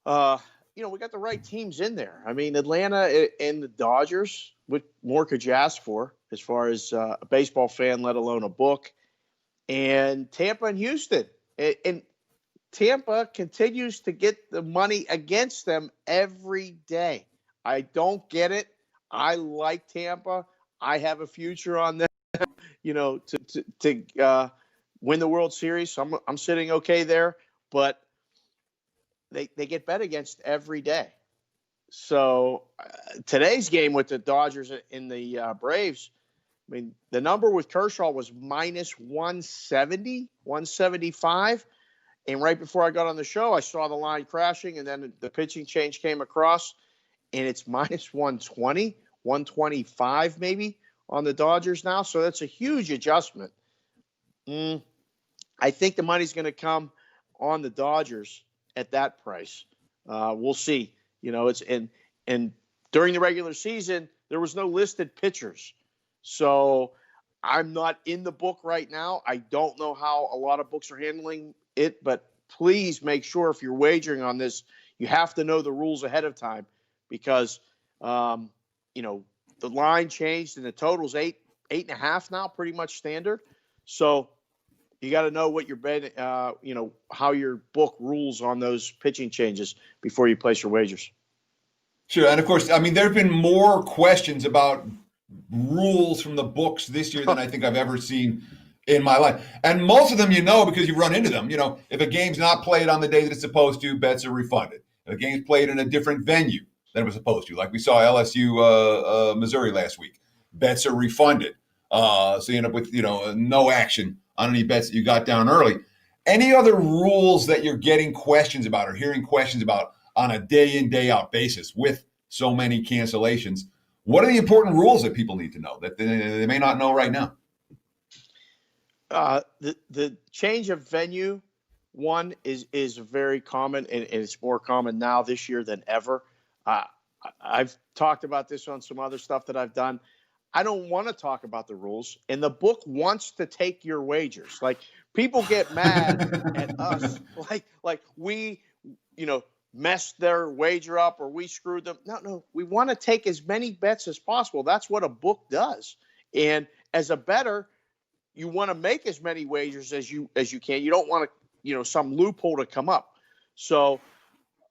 we got the right teams in there. I mean, Atlanta and the Dodgers, what more could you ask for as far as a baseball fan, let alone a book? And Tampa and Houston. And Tampa continues to get the money against them every day. I don't get it. I like Tampa. I have a future on them, to win the World Series. So I'm sitting okay there, but they get bet against every day. So today's game with the Dodgers and the Braves, I mean, the number with Kershaw was minus 170, 175. And right before I got on the show, I saw the line crashing, and then the pitching change came across, and it's minus 120, 125 maybe on the Dodgers now. So that's a huge adjustment. I think the money's going to come on the Dodgers at that price. We'll see. It's and during the regular season, there was no listed pitchers. So I'm not in the book right now. I don't know how a lot of books are handling it, but please make sure if you're wagering on this, you have to know the rules ahead of time, because the line changed and the total's 8.5 now, pretty much standard. So you got to know what your bet, how your book rules on those pitching changes before you place your wagers. Sure. And of course, I mean, there have been more questions about rules from the books this year than I think I've ever seen in my life. And most of them, because you run into them. If a game's not played on the day that it's supposed to, bets are refunded. If a game's played in a different venue than it was supposed to, like we saw LSU Missouri last week, bets are refunded. So you end up with, no action on any bets that you got down early. Any other rules that you're getting questions about or hearing questions about on a day in, day out basis with so many cancellations? What are the important rules that people need to know that they may not know right now? The change of venue one is very common, and it's more common now this year than ever. I've talked about this on some other stuff that I've done. I don't want to talk about the rules, and the book wants to take your wagers. Like, people get mad at us, like we, messed their wager up or we screwed them. No, we want to take as many bets as possible. That's what a book does. And as a bettor, you want to make as many wagers as you can. You don't want to, some loophole to come up. So,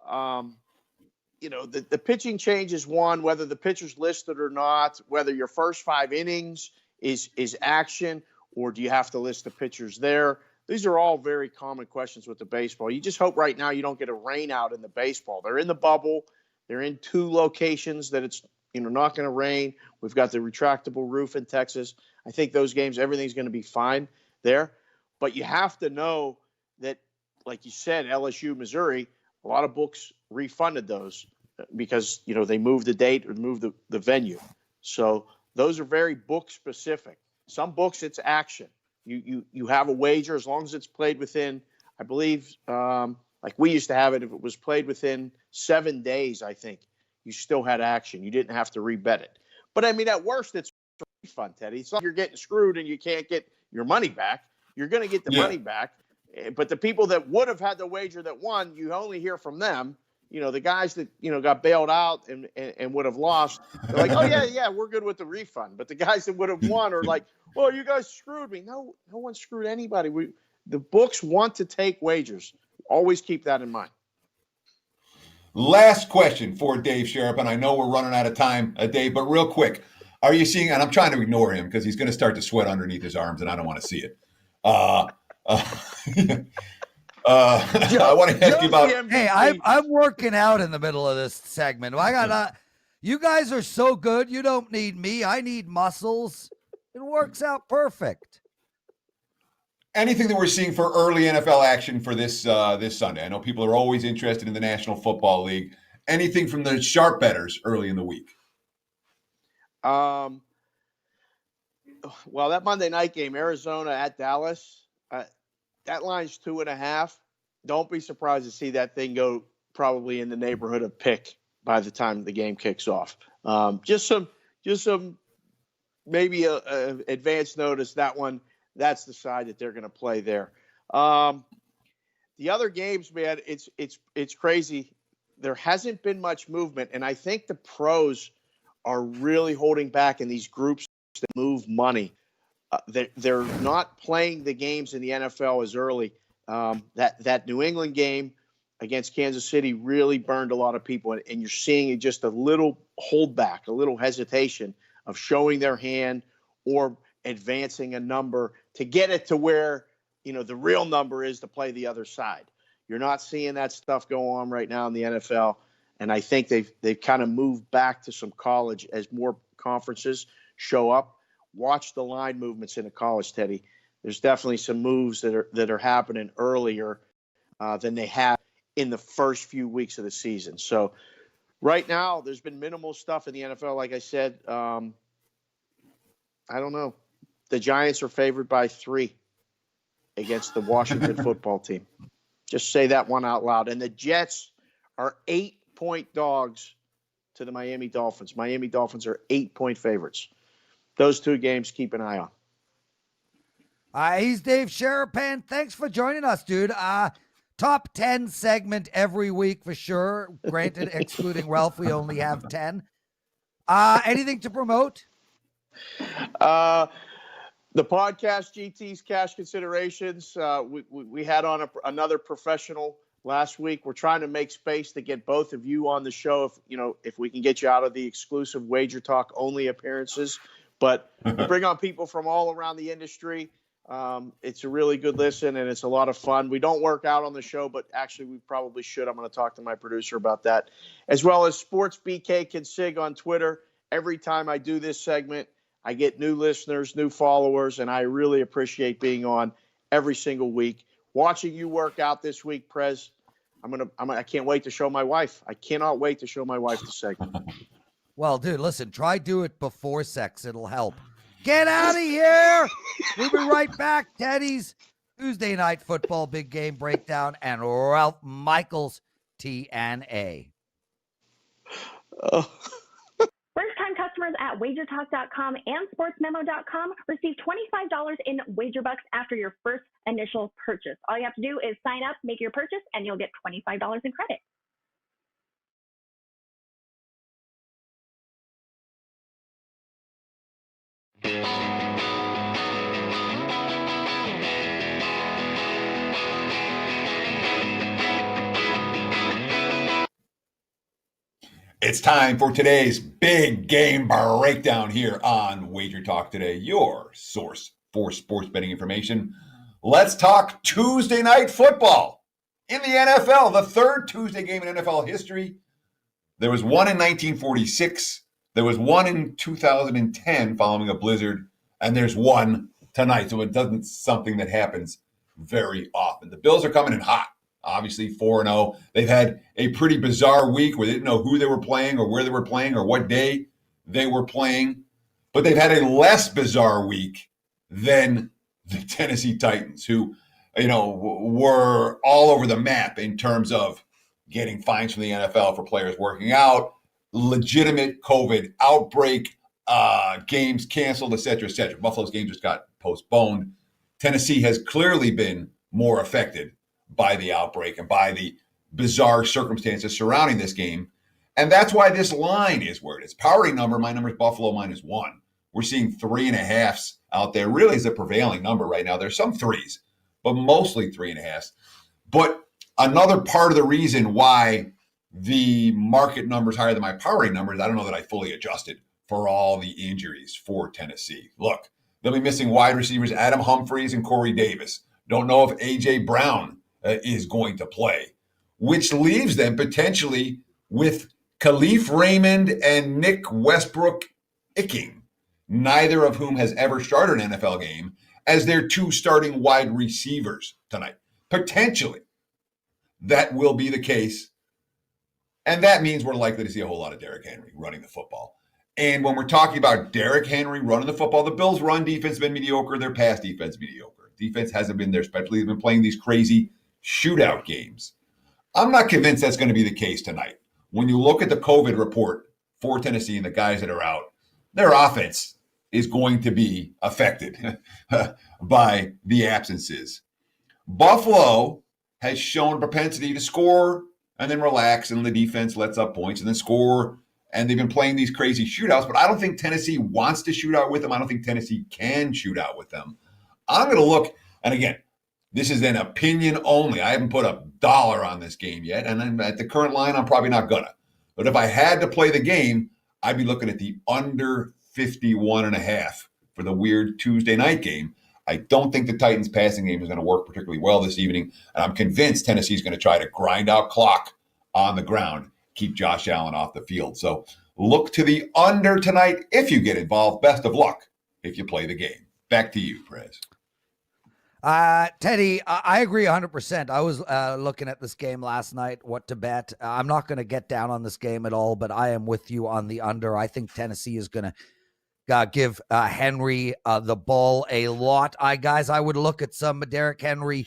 the pitching change is one, whether the pitcher's listed or not, whether your first 5 innings is action, or do you have to list the pitchers there? These are all very common questions with the baseball. You just hope right now you don't get a rain out in the baseball. They're in the bubble. They're in 2 locations that it's not going to rain. We've got the retractable roof in Texas. I think those games, everything's going to be fine there. But you have to know that, like you said, LSU, Missouri, a lot of books refunded those because, they moved the date or moved the venue. So those are very book specific. Some books, it's action. You have a wager as long as it's played within, I believe, like we used to have it, if it was played within 7 days, I think, you still had action. You didn't have to rebet it. But I mean, at worst, it's a refund, Teddy. It's not like you're getting screwed and you can't get your money back. You're going to get the money back. But the people that would have had the wager that won, you only hear from them. The guys that, got bailed out and would have lost, they're like, oh, yeah, we're good with the refund. But the guys that would have won are like, well, you guys screwed me. No one screwed anybody. The books want to take wagers. Always keep that in mind. Last question for Dave Sharp, and I know we're running out of time, Dave, but real quick, are you seeing, and I'm trying to ignore him because he's going to start to sweat underneath his arms, and I don't want to see it. I want to ask you about. Hey, I'm working out in the middle of this segment. You guys are so good. You don't need me. I need muscles. It works out perfect. Anything that we're seeing for early NFL action for this Sunday? I know people are always interested in the National Football League. Anything from the sharp bettors early in the week? Well, that Monday night game, Arizona at Dallas, that line's 2.5. Don't be surprised to see that thing go probably in the neighborhood of pick by the time the game kicks off. Just some maybe a advance notice. That's the side that they're going to play there. The other games, man, it's crazy. There hasn't been much movement, and I think the pros are really holding back in these groups that move money. They're not playing the games in the NFL as early. That New England game against Kansas City really burned a lot of people, and you're seeing just a little holdback, a little hesitation of showing their hand or advancing a number to get it to where the real number is to play the other side. You're not seeing that stuff go on right now in the NFL, and I think they've kind of moved back to some college as more conferences show up. Watch the line movements in the college, Teddy. There's definitely some moves that are happening earlier than they have in the first few weeks of the season. So right now, there's been minimal stuff in the NFL. Like I said, I don't know. The Giants are favored by 3 against the Washington football team. Just say that one out loud. And the Jets are 8-point dogs to the Miami Dolphins. Miami Dolphins are 8-point favorites. Those 2 games, keep an eye on. He's Dave Sherapan. Thanks for joining us, dude. Top 10 segment every week for sure. Granted, excluding Ralph, we only have 10. Anything to promote? The podcast, GT's Cash Considerations. We had on another professional last week. We're trying to make space to get both of you on the show. If we can get you out of the exclusive Wager Talk only appearances, but bring on people from all around the industry. It's a really good listen, and it's a lot of fun. We don't work out on the show, but actually we probably should. I'm going to talk to my producer about that, as well as Sports BK Consig on Twitter. Every time I do this segment, I get new listeners, new followers, and I really appreciate being on every single week. Watching you work out this week, Prez. I can't wait to show my wife. I cannot wait to show my wife the segment. Well, dude, listen, try do it before sex. It'll help. Get out of here. We'll be right back. Teddy's Tuesday Night Football Big Game Breakdown and Ralph Michaels TNA. First-time customers at WagerTalk.com and SportsMemo.com receive $25 in WagerBucks after your first initial purchase. All you have to do is sign up, make your purchase, and you'll get $25 in credit. It's time for today's big game breakdown here on Wager Talk Today, your source for sports betting information. Let's talk Tuesday Night Football in the NFL, the third Tuesday game in NFL history. There was one in 1946. There was one in 2010 following a blizzard, and there's one tonight. So it doesn't something that happens very often. The Bills are coming in hot. Obviously 4-0. They've had a pretty bizarre week where they didn't know who they were playing or where they were playing or what day they were playing. But they've had a less bizarre week than the Tennessee Titans, who, were all over the map in terms of getting fines from the NFL for players working out, legitimate COVID outbreak, games canceled, et cetera, et cetera. Buffalo's game just got postponed. Tennessee has clearly been more affected by the outbreak and by the bizarre circumstances surrounding this game. And that's why this line is where it is. Powering number, my number is Buffalo -1. We're seeing 3.5s out there. Really is the prevailing number right now. There's some 3s, but mostly 3.5s. But another part of the reason why the market number is higher than my powering number is I don't know that I fully adjusted for all the injuries for Tennessee. Look, they'll be missing wide receivers Adam Humphries and Corey Davis. Don't know if A.J. Brown is going to play, which leaves them potentially with Khalif Raymond and Nick Westbrook-Ikhine, neither of whom has ever started an NFL game, as their 2 starting wide receivers tonight. Potentially, that will be the case. And that means we're likely to see a whole lot of Derrick Henry running the football. And when we're talking about Derrick Henry running the football, the Bills' run defense has been mediocre. Their pass defense mediocre. Defense hasn't been there, especially they've been playing these crazy shootout games. I'm not convinced that's going to be the case tonight. When you look at the COVID report for Tennessee and the guys that are out, their offense is going to be affected by the absences. Buffalo has shown propensity to score and then relax, and the defense lets up points and then score. And they've been playing these crazy shootouts, but I don't think Tennessee wants to shoot out with them. I don't think Tennessee can shoot out with them. I'm going to look, and again, this is an opinion only. I haven't put $1 on this game yet, and at the current line, I'm probably not gonna. But if I had to play the game, I'd be looking at the under 51.5 for the weird Tuesday night game. I don't think the Titans' passing game is going to work particularly well this evening, and I'm convinced Tennessee's going to try to grind out clock on the ground, keep Josh Allen off the field. So look to the under tonight if you get involved. Best of luck if you play the game. Back to you, Prez. Teddy, I agree 100%. I was looking at this game last night, what to bet. I'm not going to get down on this game at all, but I am with you on the under. I think Tennessee is going to give Henry the ball a lot. I would look at some Derrick Henry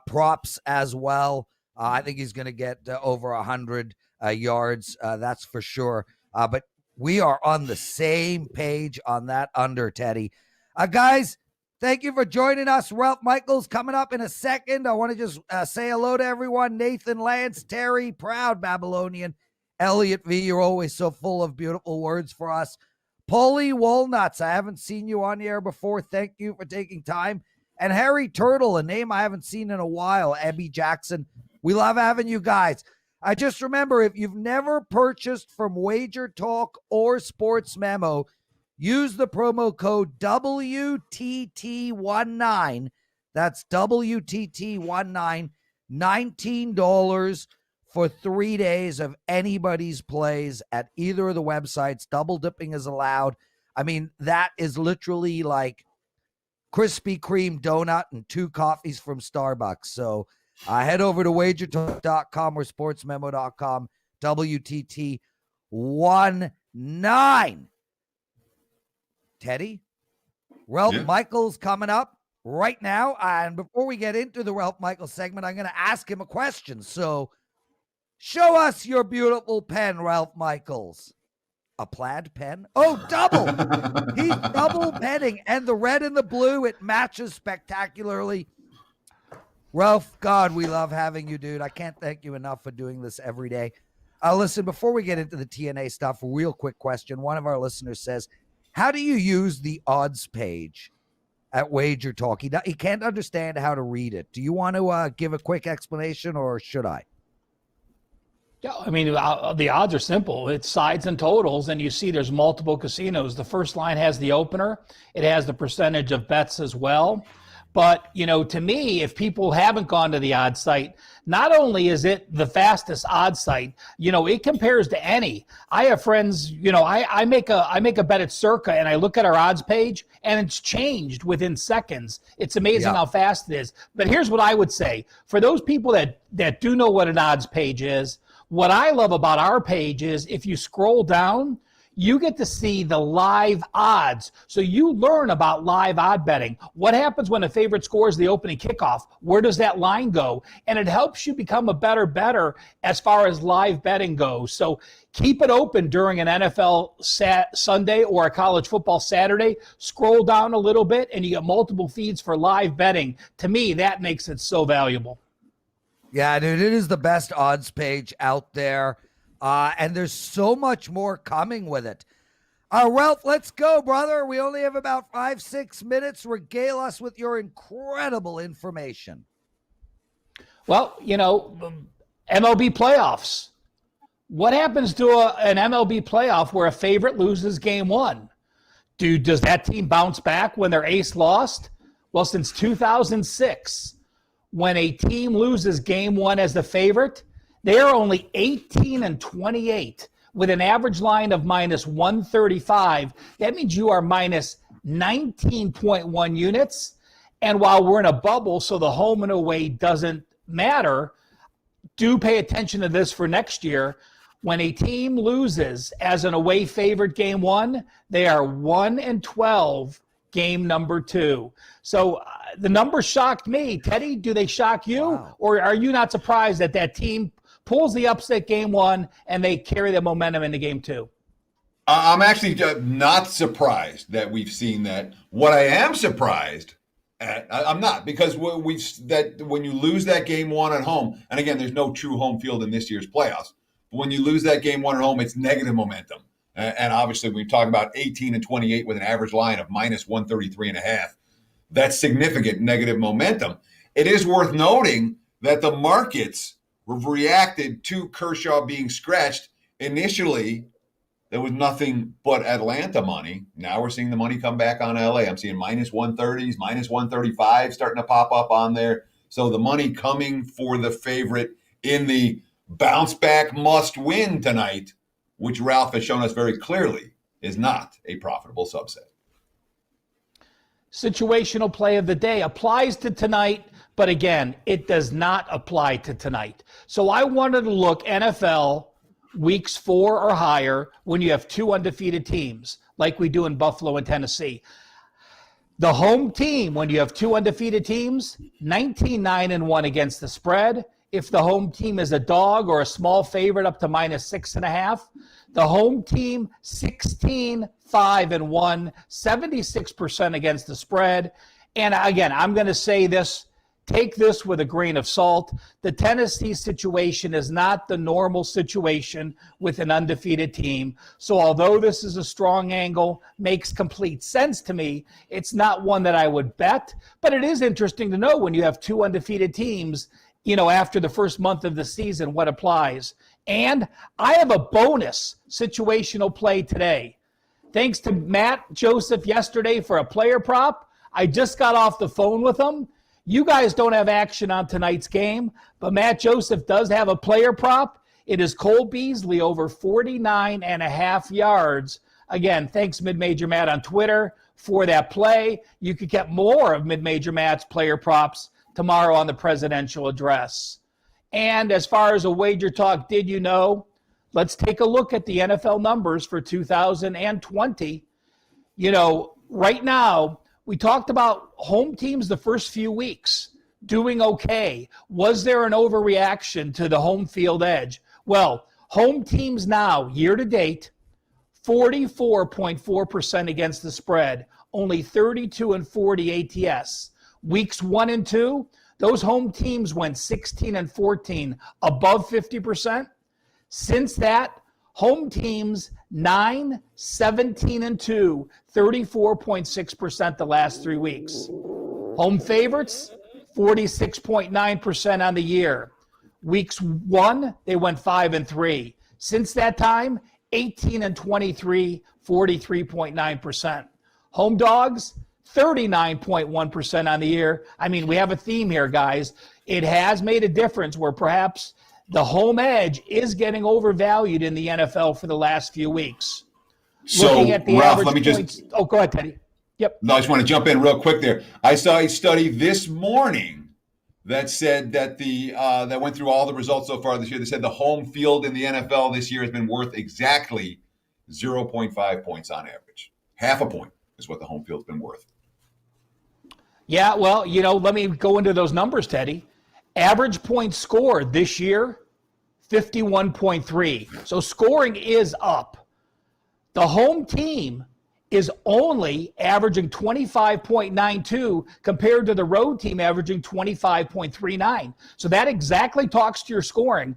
props as well. I think he's going to get over 100 yards. That's for sure. But we are on the same page on that under, Teddy. Guys, thank you for joining us. Ralph Michaels coming up in a second. I want to just say hello to everyone. Nathan Lance, Terry, Proud Babylonian, Elliot V. You're always so full of beautiful words for us. Paulie Walnuts, I haven't seen you on the air before. Thank you for taking time. And Harry Turtle, a name I haven't seen in a while. Abby Jackson, we love having you guys. I just remember, if you've never purchased from WagerTalk or Sports Memo, use the promo code WTT19. That's WTT19, $19 for 3 days of anybody's plays at either of the websites. Double dipping is allowed. I mean, that is literally like Krispy Kreme donut and 2 coffees from Starbucks. So head over to wagertalk.com or sportsmemo.com, WTT19. Teddy, Ralph Michaels coming up right now. And before we get into the Ralph Michaels segment, I'm going to ask him a question. So show us your beautiful pen, Ralph Michaels. A plaid pen? Oh, double. He's double penning. And the red and the blue, it matches spectacularly. Ralph, God, we love having you, dude. I can't thank you enough for doing this every day. Listen, before we get into the TNA stuff, real quick question. One of our listeners says, how do you use the odds page at WagerTalk? He can't understand how to read it. Do you want to give a quick explanation, or should I? Yeah, I mean, the odds are simple. It's sides and totals, and you see there's multiple casinos. The first line has the opener. It has the percentage of bets as well. But, you know, to me, if people haven't gone to the odds site, not only is it the fastest odds site, you know, it compares to any. I have friends, you know, I make a bet at Circa, and I look at our odds page, and it's changed within seconds. It's amazing how fast it is. But here's what I would say. For those people that do know what an odds page is, what I love about our page is if you scroll down, you get to see the live odds. So you learn about live odd betting. What happens when a favorite scores the opening kickoff? Where does that line go? And it helps you become a better bettor as far as live betting goes. So keep it open during an NFL Sunday or a college football Saturday. Scroll down a little bit and you get multiple feeds for live betting. To me, that makes it so valuable. Yeah, dude, it is the best odds page out there. And there's so much more coming with it. Ralph, let's go, brother. We only have about 5-6 minutes. Regale us with your incredible information. Well, you know, MLB playoffs. What happens to an MLB playoff where a favorite loses game one? Does that team bounce back when their ace lost? Well, since 2006, when a team loses game one as the favorite, they are only 18-28 with an average line of minus 135. That means you are minus 19.1 units. And while we're in a bubble, so the home and away doesn't matter, do pay attention to this for next year. When a team loses as an away favorite game one, they are 1-12 game number two. So the numbers shocked me. Teddy, do they shock you? Wow. Or are you not surprised that that team pulls the upset game one and they carry the momentum into game two? I'm actually not surprised that we've seen that. What I am surprised at, I'm not, because when you lose that game one at home, and again, there's no true home field in this year's playoffs, but when you lose that game one at home, it's negative momentum. And obviously, we're talking about 18-28 with an average line of minus 133.5. That's significant negative momentum. It is worth noting that the markets have reacted to Kershaw being scratched. Initially, there was nothing but Atlanta money. Now we're seeing the money come back on LA. I'm seeing minus 130s, minus 135 starting to pop up on there. So the money coming for the favorite in the bounce back must win tonight, which Ralph has shown us very clearly is not a profitable subset. Situational play of the day applies to tonight, but again, it does not apply to tonight. So I wanted to look NFL weeks 4 or higher when you have 2 undefeated teams, like we do in Buffalo and Tennessee. The home team, when you have 2 undefeated teams, 19-9-1 against the spread. If the home team is a dog or a small favorite up to minus 6.5, the home team 16-5-1, 76% against the spread. And again, I'm going to say this, take this with a grain of salt. The Tennessee situation is not the normal situation with an undefeated team. So although this is a strong angle, makes complete sense to me, it's not one that I would bet. But it is interesting to know when you have 2 undefeated teams, after the first month of the season, what applies. And I have a bonus situational play today. Thanks to Matt Joseph yesterday for a player prop. I just got off the phone with him. You guys don't have action on tonight's game, but Matt Joseph does have a player prop. It is Cole Beasley over 49.5 yards. Again, thanks Mid-Major Matt on Twitter for that play. You could get more of Mid-Major Matt's player props tomorrow on the presidential address. And as far as a Wager Talk, did you know? Let's take a look at the NFL numbers for 2020. Right now, we talked about home teams the first few weeks doing okay. Was there an overreaction to the home field edge? Well, home teams now, year to date, 44.4% against the spread, only 32-40 ATS. Weeks 1 and 2, those home teams went 16-14, above 50%. Since that, home teams 9, 17-2, 34.6% the last 3 weeks. Home favorites 46.9% on the year. Weeks 1, they went 5-3. Since that time, 18-23, 43.9%. Home dogs 39.1% on the year. I mean, we have a theme here, guys. It has made a difference where perhaps the home edge is getting overvalued in the NFL for the last few weeks. So, looking at the Ralph, average let me points. Oh, go ahead, Teddy. Yep. No, I just want to jump in real quick there. I saw a study this morning that said that that went through all the results so far this year. They said the home field in the NFL this year has been worth exactly 0.5 points on average. Half a point is what the home field's been worth. Yeah, well, let me go into those numbers, Teddy. Average points scored this year, 51.3. So scoring is up. The home team is only averaging 25.92 compared to the road team averaging 25.39. So that exactly talks to your scoring.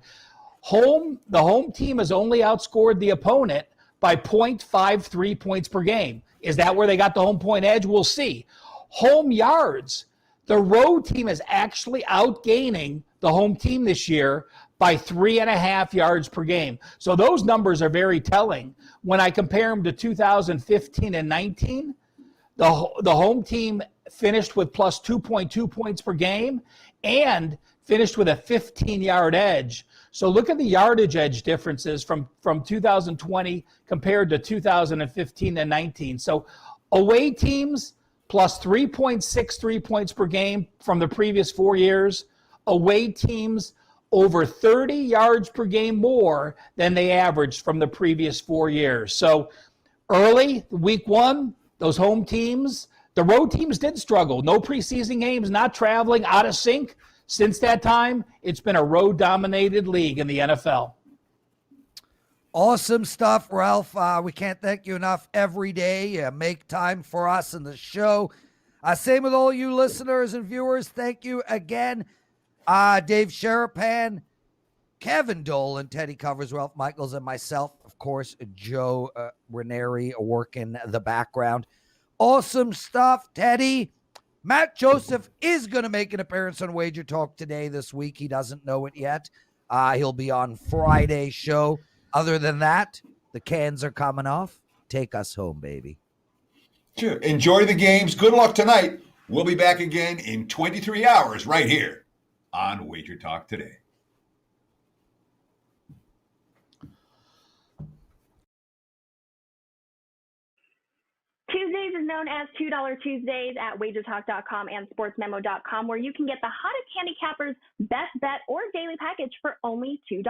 The home team has only outscored the opponent by 0.53 points per game. Is that where they got the home point edge? We'll see. Home yards, the road team is actually outgaining the home team this year by 3.5 yards per game. So those numbers are very telling. When I compare them to 2015 and 19, the home team finished with plus 2.2 points per game and finished with a 15-yard edge. So look at the yardage edge differences from 2020 compared to 2015 and 19. So away teams plus 3.63 points per game from the previous 4 years. Away teams over 30 yards per game more than they averaged from the previous 4 years. So early, week 1, those home teams, the road teams did struggle. No preseason games, not traveling, out of sync. Since that time, it's been a road-dominated league in the NFL. Awesome stuff, Ralph. We can't thank you enough every day. Make time for us in the show. Same with all you listeners and viewers. Thank you again. Dave Sherapan, Kevin Dolan, Teddy Covers, Ralph Michaels, and myself, of course, Joe Ranieri working the background. Awesome stuff, Teddy. Matt Joseph is going to make an appearance on Wager Talk today this week. He doesn't know it yet. He'll be on Friday's show. Other than that, the cans are coming off. Take us home, baby. Sure. Enjoy the games. Good luck tonight. We'll be back again in 23 hours right here on Wager Talk Today. Tuesdays is known as $2 Tuesdays at WagerTalk.com and SportsMemo.com, where you can get the hottest handicappers, best bet, or daily package for only $2.